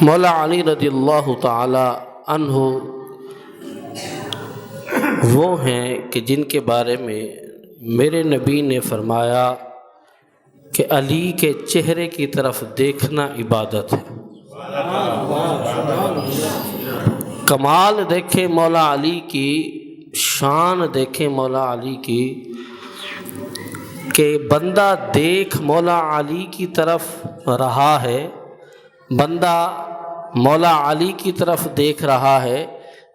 مولا علی رضی اللہ تعالی عنہ وہ ہیں کہ جن کے بارے میں میرے نبی نے فرمایا کہ علی کے چہرے کی طرف دیکھنا عبادت ہے۔ کمال دیکھیں مولا علی کی، شان دیکھیں مولا علی کی کہ بندہ دیکھ مولا علی کی طرف رہا ہے، بندہ مولا علی کی طرف دیکھ رہا ہے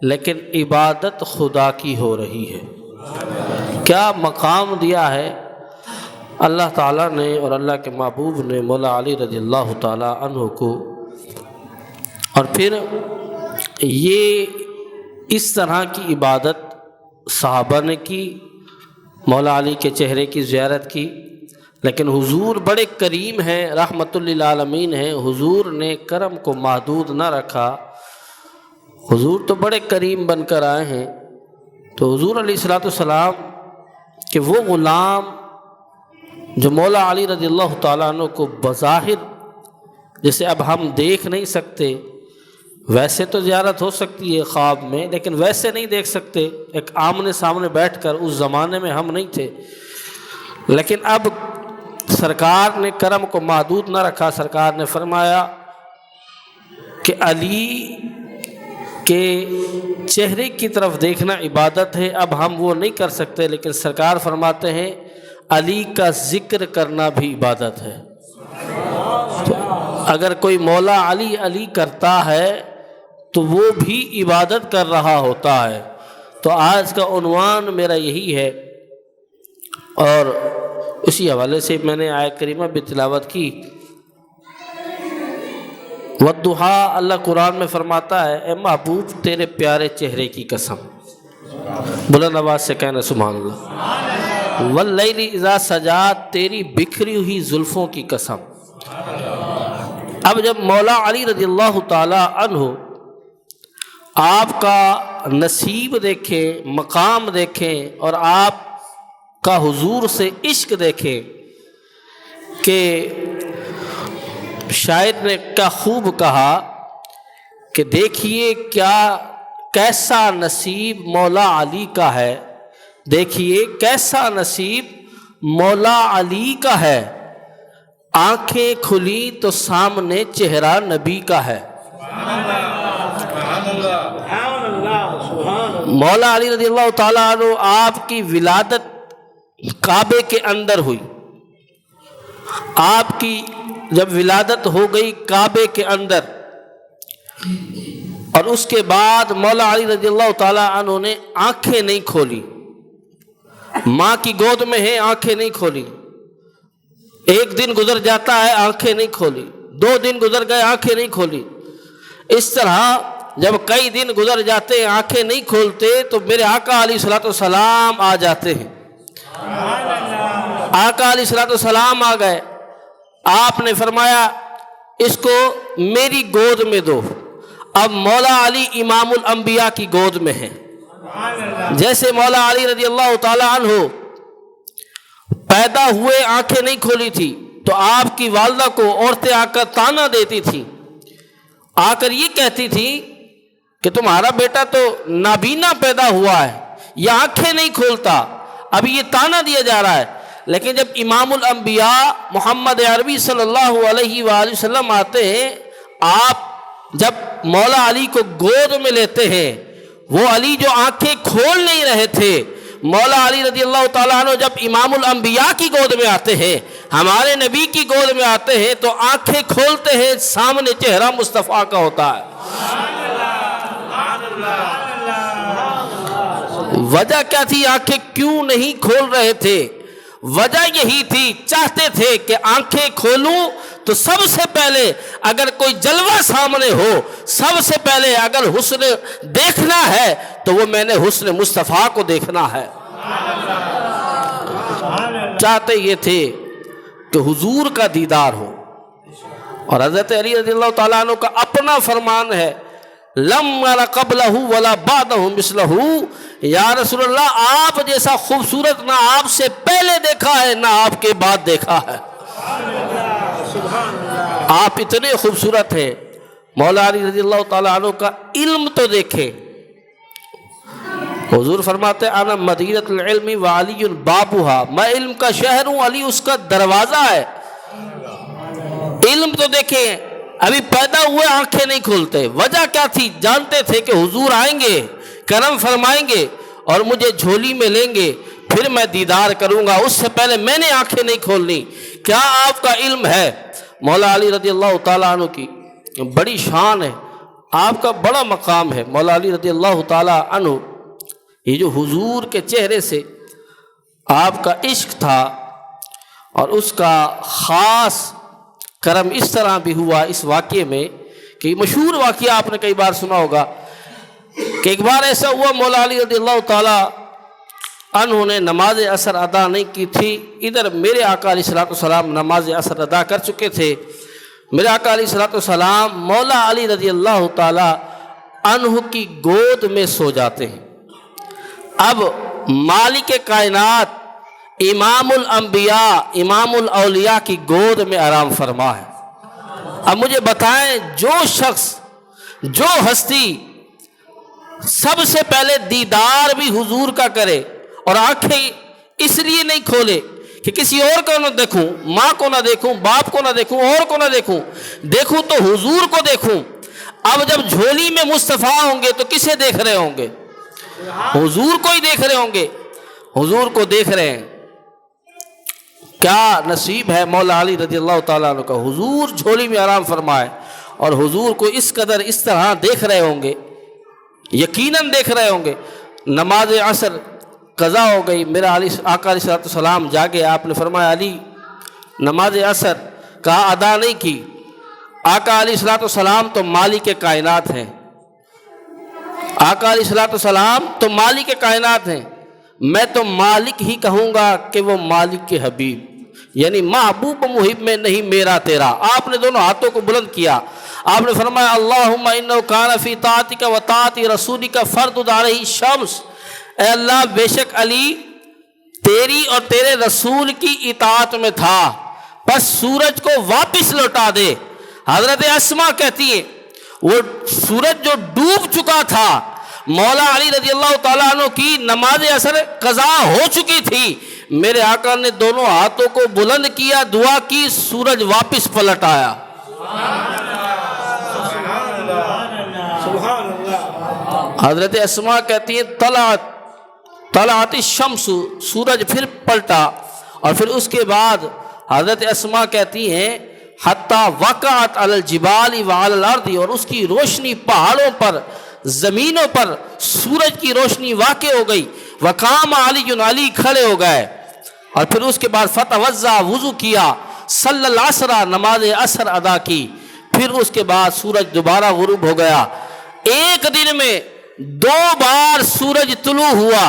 لیکن عبادت خدا کی ہو رہی ہے۔ کیا مقام دیا ہے اللہ تعالیٰ نے اور اللہ کے محبوب نے مولا علی رضی اللہ تعالیٰ عنہ کو۔ اور پھر یہ اس طرح کی عبادت صحابہ نے کی، مولا علی کے چہرے کی زیارت کی، لیکن حضور بڑے کریم ہیں، رحمت للعالمین ہیں، حضور نے کرم کو محدود نہ رکھا، حضور تو بڑے کریم بن کر آئے ہیں۔ تو حضور علیہ الصلوۃ والسلام کہ وہ غلام جو مولا علی رضی اللہ تعالیٰ عنہ کو بظاہر جسے اب ہم دیکھ نہیں سکتے، ویسے تو زیارت ہو سکتی ہے خواب میں، لیکن ویسے نہیں دیکھ سکتے ایک آمنے سامنے بیٹھ کر، اس زمانے میں ہم نہیں تھے، لیکن اب سرکار نے کرم کو محدود نہ رکھا، سرکار نے فرمایا کہ علی کے چہرے کی طرف دیکھنا عبادت ہے۔ اب ہم وہ نہیں کر سکتے، لیکن سرکار فرماتے ہیں علی کا ذکر کرنا بھی عبادت ہے۔ تو اگر کوئی مولا علی علی کرتا ہے تو وہ بھی عبادت کر رہا ہوتا ہے۔ تو آج کا عنوان میرا یہی ہے، اور اسی حوالے سے میں نے آیت کریمہ بھی تلاوت کی۔ والضحیٰ، اللہ قرآن میں فرماتا ہے اے محبوب تیرے پیارے چہرے کی قسم، بلند آواز سے کہنا سبحان اللہ۔ واللیل اذا سجا، تیری بکھری ہوئی زلفوں کی قسم۔ اب جب مولا علی رضی اللہ تعالی عنہ آپ کا نصیب دیکھیں، مقام دیکھیں، اور آپ کا حضور سے عشق دیکھیں کہ شاعر نے کیا خوب کہا کہ دیکھیے کیسا نصیب مولا علی کا ہے، دیکھیے کیسا نصیب مولا علی کا ہے، آنکھیں کھلی تو سامنے چہرہ نبی کا ہے۔ مولا علی رضی اللہ تعالیٰ عنہ آپ کی ولادت کعبے کے اندر ہوئی، آپ کی جب ولادت ہو گئی کعبے کے اندر، اور اس کے بعد مولا علی رضی اللہ تعالیٰ عنہ نے آنکھیں نہیں کھولی، ماں کی گود میں ہے آنکھیں نہیں کھولی، ایک دن گزر جاتا ہے آنکھیں نہیں کھولی، 2 دن گزر گئے آنکھیں نہیں کھولی، اس طرح جب کئی دن گزر جاتے آنکھیں نہیں کھولتے تو میرے آقا علیہ الصلوۃ والسلام آ جاتے ہیں۔ آقا علیہ الصلوۃ والسلام آ گئے، آپ نے فرمایا اس کو میری گود میں دو۔ اب مولا علی امام الانبیاء کی گود میں ہیں۔ جیسے مولا علی رضی اللہ تعالی عنہ پیدا ہوئے آنکھیں نہیں کھولی تھی، تو آپ کی والدہ کو عورتیں آ کر تانا دیتی تھیں، آ کر یہ کہتی تھی کہ تمہارا بیٹا تو نابینا پیدا ہوا ہے، یہ آنکھیں نہیں کھولتا، اب یہ تانا دیا جا رہا ہے۔ لیکن جب امام الانبیاء محمد عربی صلی اللہ علیہ وآلہ وسلم آتے ہیں، آپ جب مولا علی کو گود میں لیتے ہیں، وہ علی جو آنکھیں کھول نہیں رہے تھے، مولا علی رضی اللہ تعالیٰ عنہ جب امام الانبیاء کی گود میں آتے ہیں، ہمارے نبی کی گود میں آتے ہیں، تو آنکھیں کھولتے ہیں، سامنے چہرہ مصطفیٰ کا ہوتا ہے۔ وجہ کیا تھی؟ آنکھیں کیوں نہیں کھول رہے تھے؟ وجہ یہی تھی، چاہتے تھے کہ آنکھیں کھولوں تو سب سے پہلے اگر کوئی جلوہ سامنے ہو، سب سے پہلے اگر حسن دیکھنا ہے تو وہ میں نے حسن مصطفیٰ کو دیکھنا ہے۔ چاہتے یہ تھے کہ حضور کا دیدار ہو۔ اور حضرت علی رضی اللہ تعالیٰ عنہ کا اپنا فرمان ہے، لم یر قبلہ ولا بعدہ مثلہ، یا رسول اللہ آپ جیسا خوبصورت نہ آپ سے پہلے دیکھا ہے نہ آپ کے بعد دیکھا ہے۔ آپ اتنے خوبصورت ہیں۔ مولا علی رضی اللہ تعالیٰ عنہ کا علم تو دیکھیں. حضور فرماتے ہیں انا مدینۃ العلم وعلی بابھا، میں علم کا شہر ہوں، علی اس کا دروازہ ہے. علم تو دیکھیں، ابھی پیدا ہوئے آنکھیں نہیں کھولتے. وجہ کیا تھی؟ جانتے تھے کہ حضور آئیں گے، کرم فرمائیں گے اور مجھے جھولی میں لیں گے، پھر میں دیدار کروں گا، اس سے پہلے میں نے آنکھیں نہیں کھولنی. کیا آپ کا علم ہے؟ مولا علی رضی اللہ تعالیٰ عنہ کی بڑی شان ہے، آپ کا بڑا مقام ہے. مولا علی رضی اللہ تعالیٰ عنہ، یہ جو حضور کے چہرے سے آپ کا عشق تھا اور اس کا خاص کرم اس طرح بھی ہوا اس واقعے میں کہ مشہور واقعہ آپ نے کئی بار سنا ہوگا کہ ایک بار ایسا ہوا مولا علی رضی اللہ تعالیٰ عنہ نے نماز عصر ادا نہیں کی تھی. ادھر میرے آقا علیہ الصلوۃ والسلام نماز عصر ادا کر چکے تھے. میرے آقا علیہ الصلوۃ والسلام مولا علی رضی اللہ تعالیٰ عنہ کی گود میں سو جاتے ہیں. اب مالک کائنات امام الانبیاء امام الاولیاء کی گود میں آرام فرما ہے. اب مجھے بتائیں، جو شخص جو ہستی سب سے پہلے دیدار بھی حضور کا کرے اور آنکھیں اس لیے نہیں کھولے کہ کسی اور کو نہ دیکھوں، ماں کو نہ دیکھوں، باپ کو نہ دیکھوں، اور کو نہ دیکھوں، دیکھوں تو حضور کو دیکھوں. اب جب جھولی میں مصطفیٰ ہوں گے تو کسے دیکھ رہے ہوں گے؟ حضور کو ہی دیکھ رہے ہوں گے. حضور کو دیکھ رہے ہیں. کیا نصیب ہے مولا علی رضی اللہ تعالیٰ عنہ کا. حضور جھولی میں آرام فرمائے اور حضور کو اس قدر اس طرح دیکھ رہے ہوں گے، یقیناً دیکھ رہے ہوں گے. نماز عصر قضا ہو گئی، میرا آقا علیہ السلام جاگے. آپ نے فرمایا علی نماز عصر کا ادا نہیں کی. آقا علیہ السلام تو مالک کائنات ہیں، آقا علیہ السلام تو مالک کائنات ہیں، میں تو مالک ہی کہوں گا کہ وہ مالک کے حبیب، یعنی محبوب محب میں نہیں میرا تیرا. آپ نے دونوں ہاتھوں کو بلند کیا. آپ نے فرمایا اللہم انہ کان فی طاعتک و طاعت رسولک فرض علیہ الشمس، اے اللہ بے شک علی تیری اور تیرے رسول کی اطاعت میں تھا، بس سورج کو واپس لوٹا دے. حضرت اسما کہتی ہے وہ سورج جو ڈوب چکا تھا، مولا علی رضی اللہ تعالیٰ عنہ کی نماز عصر قضا ہو چکی تھی، میرے آقا نے دونوں ہاتھوں کو بلند کیا، دعا کی، سورج واپس پلٹ آیا. حضرت اسما کہتی ہیں طلعت الشمس، سورج پھر پلٹا. اور پھر اس کے بعد حضرت اسما کہتی ہیں حتی وقعت علی الجبال وعلی الارض، اور اس کی روشنی پہاڑوں پر زمینوں پر سورج کی روشنی واقع ہو گئی. وقام علی، علی کھڑے ہو گئے. اور پھر اس کے بعد فتوضا، وضو کیا، صلی العصر، نماز عصر ادا کی. پھر اس کے بعد سورج دوبارہ غروب ہو گیا. ایک دن میں 2 بار سورج طلوع ہوا،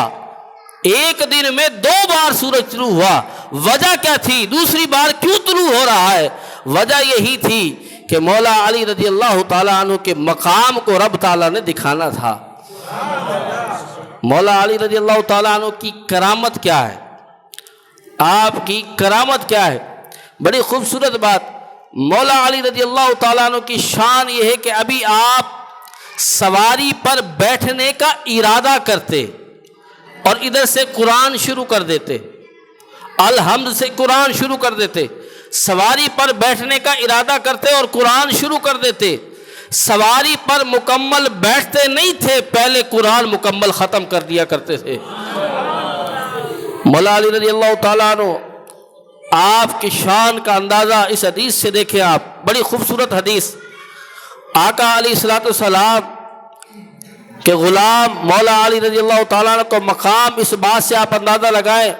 ایک دن میں 2 بار سورج طلوع ہوا. وجہ کیا تھی؟ دوسری بار کیوں طلوع ہو رہا ہے؟ وجہ یہی تھی کہ مولا علی رضی اللہ تعالیٰ عنہ کے مقام کو رب تعالیٰ نے دکھانا تھا. مولا علی رضی اللہ تعالیٰ عنہ کی کرامت کیا ہے؟ آپ کی کرامت کیا ہے؟ بڑی خوبصورت بات. مولا علی رضی اللہ تعالیٰ عنہ کی شان یہ ہے کہ ابھی آپ سواری پر بیٹھنے کا ارادہ کرتے اور ادھر سے قرآن شروع کر دیتے، الحمد سے قرآن شروع کر دیتے. سواری پر بیٹھنے کا ارادہ کرتے اور قرآن شروع کر دیتے. سواری پر مکمل بیٹھتے نہیں تھے، پہلے قرآن مکمل ختم کر دیا کرتے تھے. مولا علی رضی اللہ تعالیٰ عنہ، آپ کی شان کا اندازہ اس حدیث سے دیکھیں آپ. بڑی خوبصورت حدیث. آقا علیہ السلام کے غلام مولا علی رضی اللہ تعالیٰ عنہ کو مقام اس بات سے آپ اندازہ لگائیں.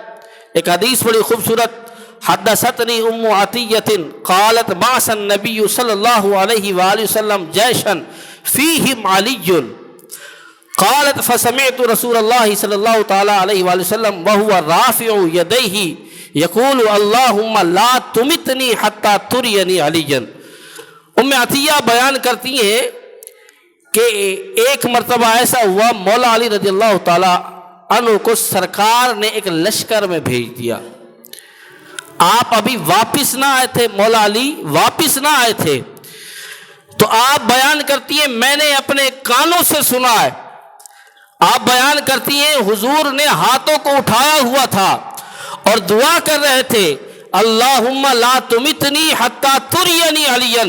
ایک حدیث بڑی خوبصورت. حدثتنی ام عطیۃ قالت بعث النبی صلی اللہ علیہ وآلہ وسلم جیشا فیہم علی قالت فسمعت رسول اللہ صلی اللہ تعالی علیہ وآلہ وسلم وهو رافع یدیہ یقول اللہم لا تمتنی حتی ترینی علی. ام عطیہ بیان کرتی ہیں کہ ایک مرتبہ ایسا ہوا مولا علی رضی اللہ تعالی عنہ کو سرکار نے ایک لشکر میں بھیج دیا. آپ ابھی واپس نہ آئے تھے، مولا علی واپس نہ آئے تھے. تو آپ بیان کرتی ہیں میں نے اپنے کانوں سے سنا ہے، آپ بیان کرتی ہیں حضور نے ہاتھوں کو اٹھایا ہوا تھا اور دعا کر رہے تھے اللہم لا تمتنی حتی ترینی علیا،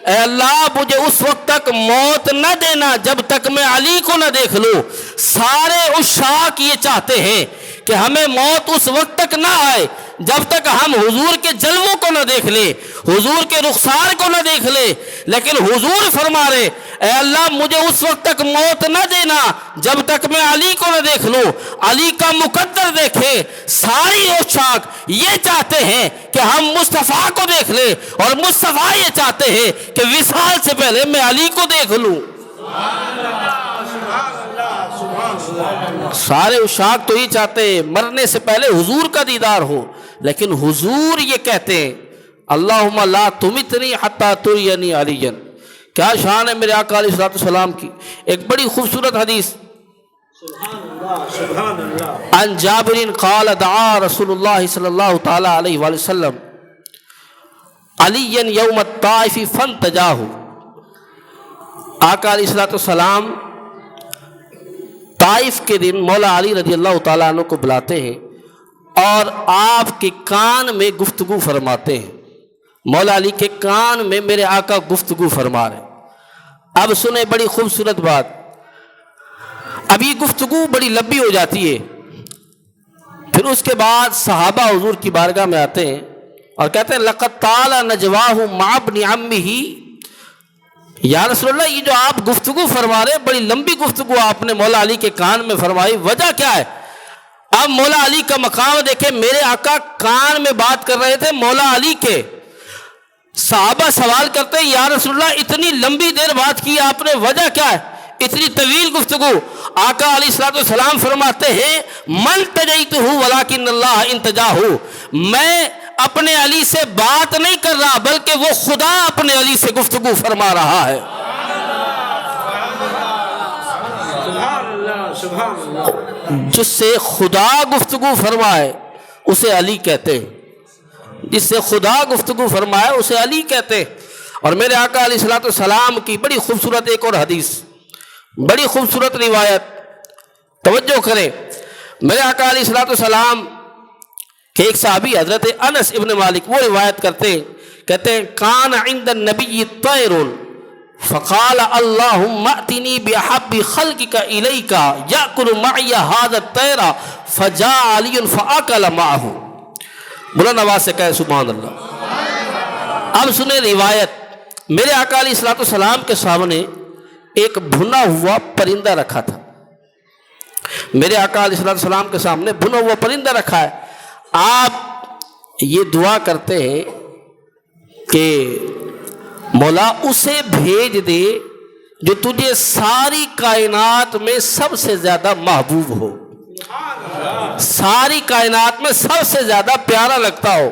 اے اللہ مجھے اس وقت تک موت نہ دینا جب تک میں علی کو نہ دیکھ لوں۔ سارے عشاق یہ چاہتے ہیں کہ ہمیں موت اس وقت تک نہ آئے جب تک ہم حضور کے جلووں کو نہ دیکھ لیں، حضور کے رخسار کو نہ دیکھ لیں، لیکن حضور فرما رہے اے اللہ مجھے اس وقت تک موت نہ دینا جب تک میں علی کو نہ دیکھ لوں، علی کا مقدر دیکھیں۔ ساری عشاق یہ چاہتے ہیں کہ ہم مصطفیٰ کو دیکھ لیں، اور مصطفیٰ یہ چاہتے ہیں کہ وصال سے پہلے میں علی کو دیکھ لوں۔ سارے عشاق تو یہ چاہتے ہیں مرنے سے پہلے حضور کا دیدار ہو، لیکن حضور یہ کہتے ہیں اللہم لا تمتنی حتی ترینی علیا۔ کیا شان ہے میرے آقا علیہ السلام کی۔ ایک بڑی خوبصورت حدیث عن جابر قال دعا رسول اللہ صلی اللہ تعالی علیہ وآلہ وسلم علیا یوم الطائف فانتجاہ۔ آقا علیہ السلام طائف کے دن مولا علی رضی اللہ تعالیٰ عنہ کو بلاتے ہیں اور آپ کے کان میں گفتگو فرماتے ہیں۔ مولا علی کے کان میں میرے آقا گفتگو فرما رہے ہیں۔ اب سنیں بڑی خوبصورت بات، اب یہ گفتگو بڑی لمبی ہو جاتی ہے، پھر اس کے بعد صحابہ حضور کی بارگاہ میں آتے ہیں اور کہتے ہیں لقد طال نجواہ مع ابن عمہ، یا رسول اللہ یہ جو آپ گفتگو فرما رہے ہیں بڑی لمبی گفتگو آپ نے مولا علی کے کان میں فرمائی، وجہ کیا ہے؟ اب مولا علی کا مقام دیکھیں، میرے آقا کان میں بات کر رہے تھے مولا علی کے، صحابہ سوال کرتے ہیں یا رسول اللہ اتنی لمبی دیر بات کی آپ نے، وجہ کیا ہے اتنی طویل گفتگو؟ آقا علیہ السلام فرماتے ہیں من تجیتہ ولکن اللہ انتجاہ، میں اپنے علی سے بات نہیں کر رہا بلکہ وہ خدا اپنے علی سے گفتگو فرما رہا ہے۔ جس سے خدا گفتگو فرمائے اسے علی کہتے ہیں، جس سے خدا گفتگو فرمائے اسے علی کہتے ہیں۔ اور میرے آقا علیہ السلام کی بڑی خوبصورت ایک اور حدیث، بڑی خوبصورت روایت، توجہ کریں۔ میرے آقا علیہ السلام کہ ایک صحابی حضرت انس ابن مالک وہ روایت کرتے ہیں، کہتے ہیں کان عند النبی طیر فقال اللہم ائتنی بأحب خلقک الیک یأکل معی ھذا الطیر فجاء علی فأکل معہ۔ بلند آواز سے کہے سبحان اللہ۔ اب سنیں روایت، میرے آقا علیہ السلام کے سامنے ایک بھنا ہوا پرندہ رکھا تھا، میرے آقا علیہ السلام کے سامنے بھنا ہوا پرندہ رکھا ہے، آپ یہ دعا کرتے ہیں کہ مولا اسے بھیج دے جو تجھے ساری کائنات میں سب سے زیادہ محبوب ہو، ساری کائنات میں سب سے زیادہ پیارا لگتا ہو،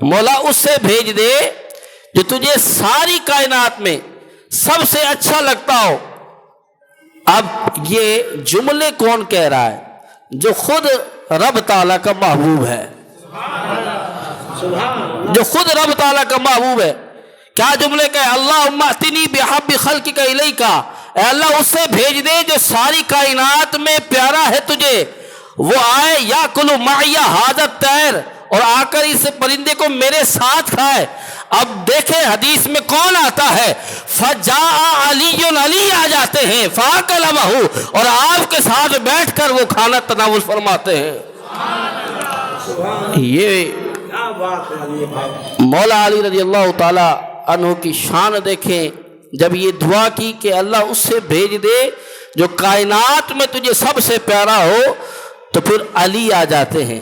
مولا اسے بھیج دے جو تجھے ساری کائنات میں سب سے اچھا لگتا ہو۔ اب یہ جملے کون کہہ رہا ہے؟ جو خود رب تعالیٰ کا محبوب ہے، جو خود رب تعالیٰ کا محبوب ہے۔ کیا جملے کہ اللہم ائتنی بأحب خلقک الیک، اے اللہ اسے بھیج دے جو ساری کائنات میں پیارا ہے تجھے، وہ آئے یأکل معی ھذا الطیر، اور آ کر اس پرندے کو میرے ساتھ کھائے۔ اب دیکھیں حدیث میں کون آتا ہے، فجاء علی، علی آ جاتے ہیں، فأکل معہ، اور آپ کے ساتھ بیٹھ کر وہ کھانا تناول فرماتے ہیں۔ یہ مولا علی رضی اللہ تعالی عنہ کی شان دیکھیں، جب یہ دعا کی کہ اللہ اس سے بھیج دے جو کائنات میں تجھے سب سے پیارا ہو، تو پھر علی آ جاتے ہیں،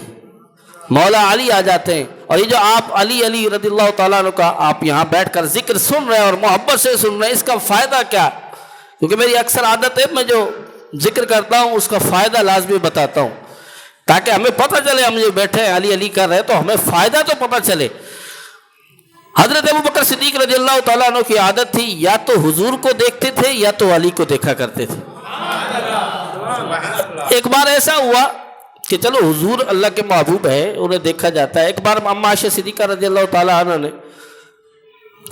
مولا علی آ جاتے ہیں۔ اور یہ جو آپ علی علی رضی اللہ تعالیٰ عنہ کا آپ یہاں بیٹھ کر ذکر سن رہے ہیں اور محبت سے سن رہے ہیں، اس کا فائدہ کیا؟ کیونکہ میری اکثر عادت ہے میں جو ذکر کرتا ہوں اس کا فائدہ لازمی بتاتا ہوں، تاکہ ہمیں پتہ چلے ہم جو بیٹھے ہیں علی علی کر رہے ہیں تو ہمیں فائدہ تو پتہ چلے۔ حضرت ابوبکر صدیق رضی اللہ تعالیٰ عنہ کی عادت تھی یا تو حضور کو دیکھتے تھے یا تو علی کو دیکھا کرتے تھے۔ ایک بار ایسا ہوا کہ چلو حضور اللہ کے محبوب ہے، انہیں دیکھا جاتا ہے۔ ایک بار اما عائشہ صدیقہ رضی اللہ تعالیٰ عنہ نے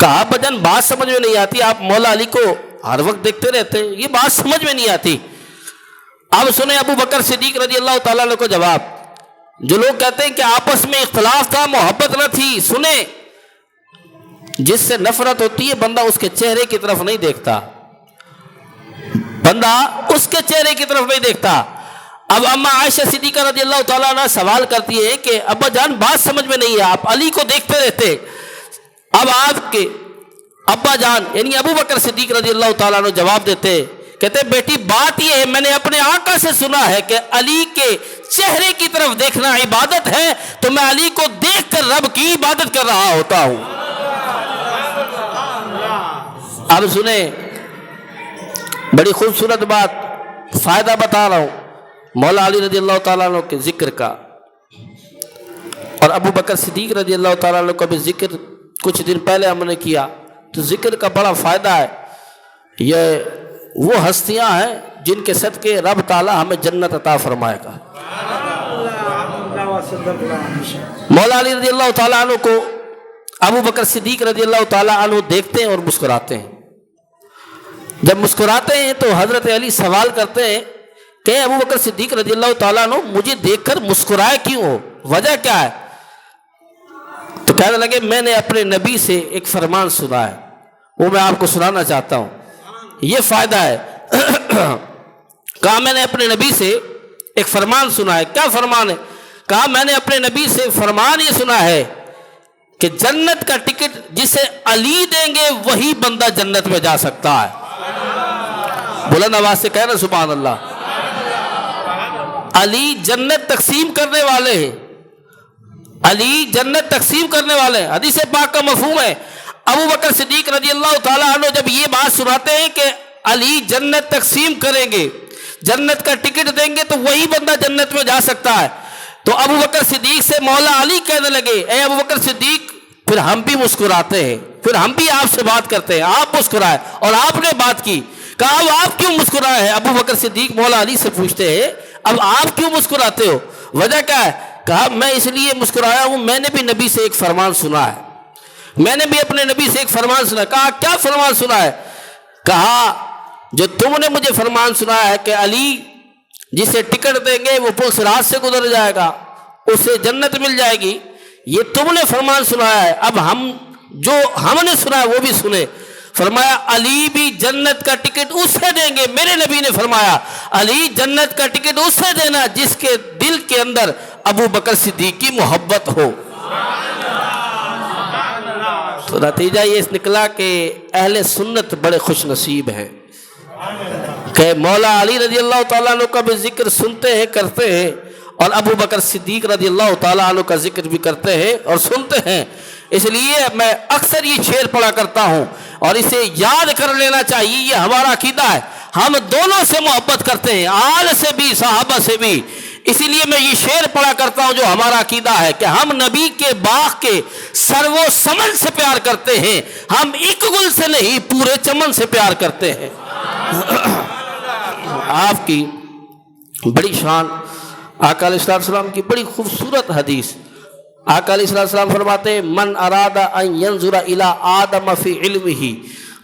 کہا بجن بات سمجھ میں نہیں آتی، آپ مولا علی کو ہر وقت دیکھتے رہتے ہیں، یہ بات سمجھ میں نہیں آتی۔ اب سنیں ابو بکر صدیق رضی اللہ تعالیٰ عنہ کو جواب۔ جو لوگ کہتے ہیں کہ آپس میں اختلاف تھا، محبت نہ تھی، سنیں، جس سے نفرت ہوتی ہے بندہ اس کے چہرے کی طرف نہیں دیکھتا، بندہ اس کے چہرے کی طرف نہیں دیکھتا۔ اب اما عائشہ صدیقہ رضی اللہ تعالیٰ عنہ سوال کرتی ہے کہ ابا جان بات سمجھ میں نہیں ہے، آپ علی کو دیکھتے رہتے، اب آپ کے ابا جان یعنی ابو بکر صدیق رضی اللہ تعالیٰ عنہ جواب دیتے، کہتے بیٹی بات یہ ہے، میں نے اپنے آقا سے سنا ہے کہ علی کے چہرے کی طرف دیکھنا عبادت ہے، تو میں علی کو دیکھ کر رب کی عبادت کر رہا ہوتا ہوں۔ اب سنیں، بڑی خوبصورت بات، فائدہ بتا رہا ہوں مولا علی رضی اللہ تعالیٰ عنہ کے ذکر کا، اور ابو بکر صدیق رضی اللہ تعالیٰ عنہ کا بھی ذکر کچھ دن پہلے ہم نے کیا، تو ذکر کا بڑا فائدہ ہے۔ یہ وہ ہستیاں ہیں جن کے صدقے رب تعالیٰ ہمیں جنت عطا فرمائے گا۔ مولا علی رضی اللہ تعالیٰ عنہ کو ابو بکر صدیق رضی اللہ تعالیٰ عنہ دیکھتے ہیں اور مسکراتے ہیں۔ جب مسکراتے ہیں تو حضرت علی سوال کرتے ہیں کہ ابو بکر صدیق رضی اللہ تعالیٰ عنہ مجھے دیکھ کر مسکرائے کیوں ہو، وجہ کیا ہے؟ تو کہنے لگے میں نے اپنے نبی سے ایک فرمان سنا ہے، وہ میں آپ کو سنانا چاہتا ہوں، یہ فائدہ ہے۔ کہا میں نے اپنے نبی سے ایک فرمان سنا ہے۔ کیا فرمان ہے؟ کہا میں نے اپنے نبی سے فرمان یہ سنا ہے کہ جنت کا ٹکٹ جسے علی دیں گے وہی بندہ جنت میں جا سکتا ہے۔ بلند آواز سے کہنا سبحان اللہ۔ علی جنت تقسیم کرنے والے ہیں، علی جنت تقسیم کرنے والے ہیں، حدیث پاک کا مفہوم ہے۔ ابو بکر صدیق رضی اللہ تعالیٰ عنہ جب یہ بات سناتے ہیں کہ علی جنت تقسیم کریں گے، جنت کا ٹکٹ دیں گے تو وہی بندہ جنت میں جا سکتا ہے، تو ابو بکر صدیق سے مولا علی کہنے لگے اے ابو بکر صدیق، پھر ہم بھی مسکراتے ہیں، پھر ہم بھی آپ سے بات کرتے ہیں، آپ مسکرائے اور آپ نے بات کی۔ کہا اب آپ کیوں مسکرائے ہیں؟ ابو بکر صدیق مولا علی سے پوچھتے ہیں اب آپ کیوں مسکراتے ہو، وجہ کیا ہے؟ کہا میں اس لیے مسکرایا ہوں، میں نے بھی نبی سے ایک فرمان سنا ہے، میں نے بھی اپنے نبی سے ایک فرمان سنا ہے۔ کہا کیا فرمان سنا ہے؟ کہا جو تم نے مجھے فرمان سنا ہے کہ علی جسے ٹکٹ دیں گے وہ پل صراط سے گزر جائے گا، اسے جنت مل جائے گی، یہ تم نے فرمان سنایا ہے، اب ہم جو ہم نے سنا ہے وہ بھی سنے۔ فرمایا علی بھی جنت کا ٹکٹ اسے دیں گے، میرے نبی نے فرمایا علی جنت کا ٹکٹ اسے دینا جس کے دل کے اندر ابو بکر صدیق کی محبت ہو۔ تو نتیجہ یہ نکلا کہ اہل سنت بڑے خوش نصیب ہیں کہ مولا علی رضی اللہ تعالیٰ عنہ کا بھی ذکر سنتے ہیں، کرتے ہیں، اور ابو بکر صدیق رضی اللہ تعالیٰ عنہ کا ذکر بھی کرتے ہیں اور سنتے ہیں۔ اس لیے میں اکثر یہ شعر پڑھا کرتا ہوں اور اسے یاد کر لینا چاہیے، یہ ہمارا عقیدہ ہے، ہم دونوں سے محبت کرتے ہیں، آل سے بھی صحابہ سے بھی، اسی لیے میں یہ شعر پڑھا کرتا ہوں جو ہمارا عقیدہ ہے کہ ہم نبی کے باغ کے سر و سمن سے پیار کرتے ہیں، ہم ایک گل سے نہیں پورے چمن سے پیار کرتے ہیں۔ آپ کی بڑی شان، آقا علیہ السلام کی بڑی خوبصورت حدیث، آقا علیہ السلام فرماتے ہیں من اراد ان ينظر الى آدم فی علمہ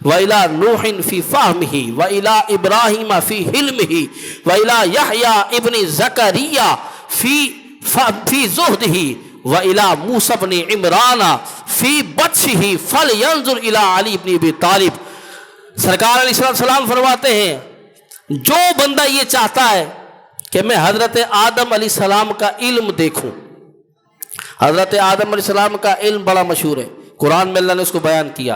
وَإِلَى نُوحٍ فِي فَهْمِهِ وَإِلَى إِبْرَاهِيمَ فِي حِلْمِهِ وَإِلَى يَحْيَى ابْنِ زَكَرِيَّا فِي زُهْدِهِ وَإِلَى مُوسَى بْنِ عِمْرَانَ فِي بَطْشِهِ فَلْيَنظُرْ إِلَى عَلِي بْنِ أَبِي طالب۔ سرکار علیہ السلام فرماتے ہیں جو بندہ یہ چاہتا ہے کہ میں حضرت آدم علیہ السلام کا علم دیکھوں، حضرت آدم علیہ السلام کا علم بڑا مشہور ہے، قرآن میں اللہ نے اس کو بیان کیا،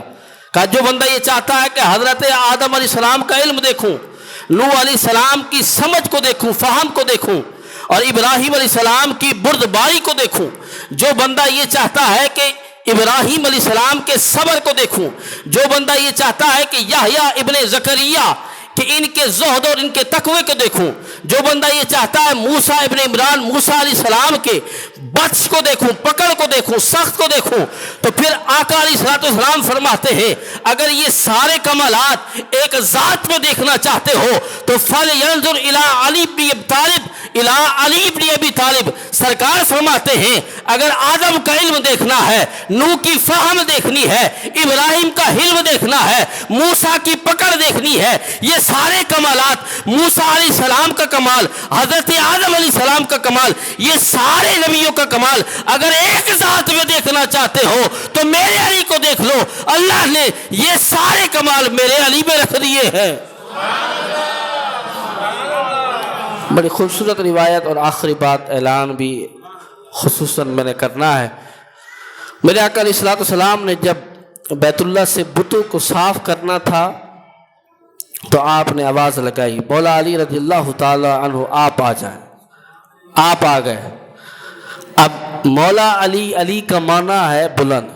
کہ جو بندہ یہ چاہتا ہے کہ حضرت آدم علیہ السلام کا علم دیکھوں، نوح علیہ السلام کی سمجھ کو دیکھوں، فہم کو دیکھوں، اور ابراہیم علیہ السلام کی بردباری کو دیکھوں، جو بندہ یہ چاہتا ہے کہ ابراہیم علیہ السلام کے صبر کو دیکھوں، جو بندہ یہ چاہتا ہے کہ یحییٰ ابن زکریا کہ ان کے زہد اور ان کے تقوی کو دیکھوں، جو بندہ یہ چاہتا ہے موسیٰ ابن عمران موسیٰ علیہ السلام کے بطش کو دیکھوں، پکڑ کو دیکھوں، سخت کو دیکھوں، تو پھر آقا علیہ السلام فرماتے ہیں اگر یہ سارے کمالات ایک ذات میں دیکھنا چاہتے ہو تو فَلْيَنظُرْ إِلَىٰ عَلِي بْنِ أَبِي طالب، الی علی ابن ابی طالب، سرکار فرماتے ہیں اگر آدم کا علم دیکھنا ہے، نوح کی فہم دیکھنی ہے، ابراہیم کا حلم دیکھنا ہے، موسیٰ کی پکڑ دیکھنی ہے، یہ سارے کمالات، موسیٰ علیہ السلام کا کمال، حضرت آدم علیہ السلام کا کمال، یہ سارے نبیوں کا کمال اگر ایک ذات میں دیکھنا چاہتے ہو تو میرے علی کو دیکھ لو۔ اللہ نے یہ سارے کمال میرے علی میں رکھ دیے ہیں۔ بڑی خوبصورت روایت، اور آخری بات اعلان بھی خصوصاً میں نے کرنا ہے۔ میرے آقا علیہ الصلوۃ والسلام نے جب بیت اللہ سے بتوں کو صاف کرنا تھا تو آپ نے آواز لگائی، مولا علی رضی اللہ تعالی عنہ آپ آ جائیں۔ آپ آ گئے۔ اب مولا علی، علی کا معنی ہے بلند،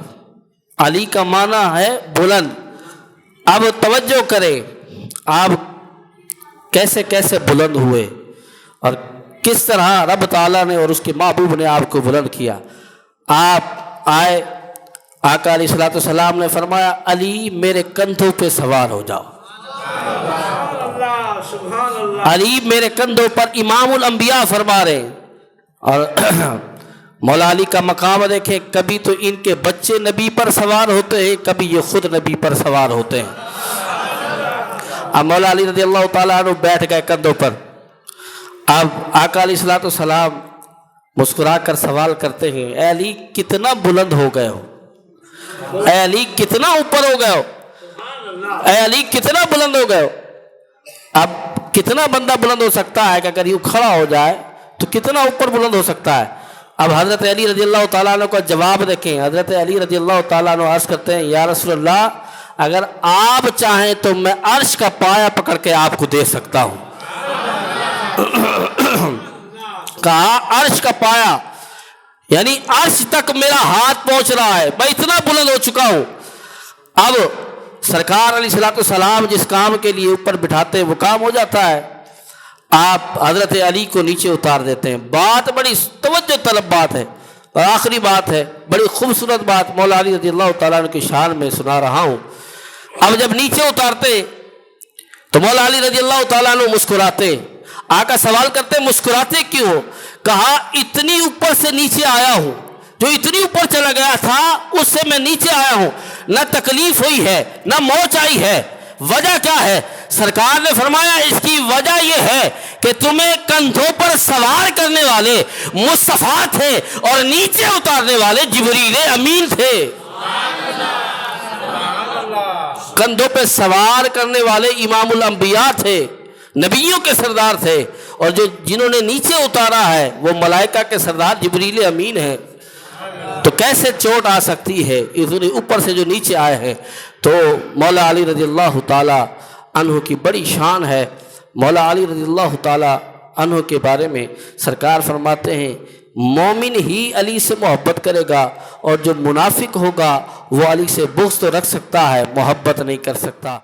علی کا معنی ہے بلند۔ اب توجہ کریں آپ کیسے کیسے بلند ہوئے اور کس طرح رب تعالیٰ نے اور اس کے محبوب نے آپ کو بلند کیا۔ آپ آئے، آقا علیہ الصلوۃ والسلام نے فرمایا علی میرے کندھوں پہ سوار ہو جاؤ۔ علی میرے کندھوں پر امام الانبیاء فرما رہے ہیں۔ اور مولا علی کا مقام دیکھیں، کبھی تو ان کے بچے نبی پر سوار ہوتے ہیں، کبھی یہ خود نبی پر سوار ہوتے ہیں۔ اب مولا علی رضی اللہ تعالیٰ عنہ بیٹھ گئے کندھوں پر۔ اب آقا علیہ الصلوۃ والسلام مسکرا کر سوال کرتے ہیں، اے علی کتنا بلند ہو گئے ہو، اے علی کتنا اوپر ہو گئے ہو، اے علی کتنا بلند ہو گئے ہو۔ اب کتنا بندہ بلند ہو سکتا ہے کہ اگر یہ کھڑا ہو جائے تو کتنا اوپر بلند ہو سکتا ہے۔ اب حضرت علی رضی اللہ تعالیٰ عنہ کا جواب دیکھیں۔ حضرت علی رضی اللہ تعالیٰ عنہ عرض کرتے ہیں، یا رسول اللہ اگر آپ چاہیں تو میں عرش کا پایا پکڑ کے آپ کو دے سکتا ہوں۔ کہا عرش کا پایا، یعنی عرش تک میرا ہاتھ پہنچ رہا ہے، میں اتنا بلند ہو چکا ہوں۔ اب سرکار علیہ الصلوۃ والسلام جس کام کے لیے اوپر بٹھاتے ہیں وہ کام ہو جاتا ہے، آپ حضرت علی کو نیچے اتار دیتے ہیں۔ بات بڑی توجہ طلب بات ہے، اور آخری بات ہے، بڑی خوبصورت بات مولا علی رضی اللہ تعالیٰ عنہ کی شان میں سنا رہا ہوں۔ اب جب نیچے اتارتے تو مولا علی رضی اللہ تعالیٰ عنہ مسکراتے۔ آقا سوال کرتے مسکراتے کیوں ہو؟ کہا اتنی اوپر سے نیچے آیا ہوں، جو اتنی اوپر چلا گیا تھا اس سے میں نیچے آیا ہوں، نہ تکلیف ہوئی ہے نہ موچ آئی ہے۔ وجہ کیا ہے؟ سرکار نے فرمایا اس کی وجہ یہ ہے کہ تمہیں کندھوں پر سوار کرنے والے مصطفیٰ تھے اور نیچے اتارنے والے جبریل امین تھے۔ کندھوں پہ سوار کرنے والے امام الانبیاء تھے، نبیوں کے سردار تھے، اور جنہوں نے نیچے اتارا ہے وہ ملائکہ کے سردار جبریل امین ہیں۔ تو کیسے چوٹ آ سکتی ہے؟ اتنے اوپر سے جو نیچے آئے ہیں۔ تو مولا علی رضی اللہ تعالی عنہ کی بڑی شان ہے۔ مولا علی رضی اللہ تعالی عنہ کے بارے میں سرکار فرماتے ہیں مومن ہی علی سے محبت کرے گا، اور جو منافق ہوگا وہ علی سے بغض تو رکھ سکتا ہے، محبت نہیں کر سکتا۔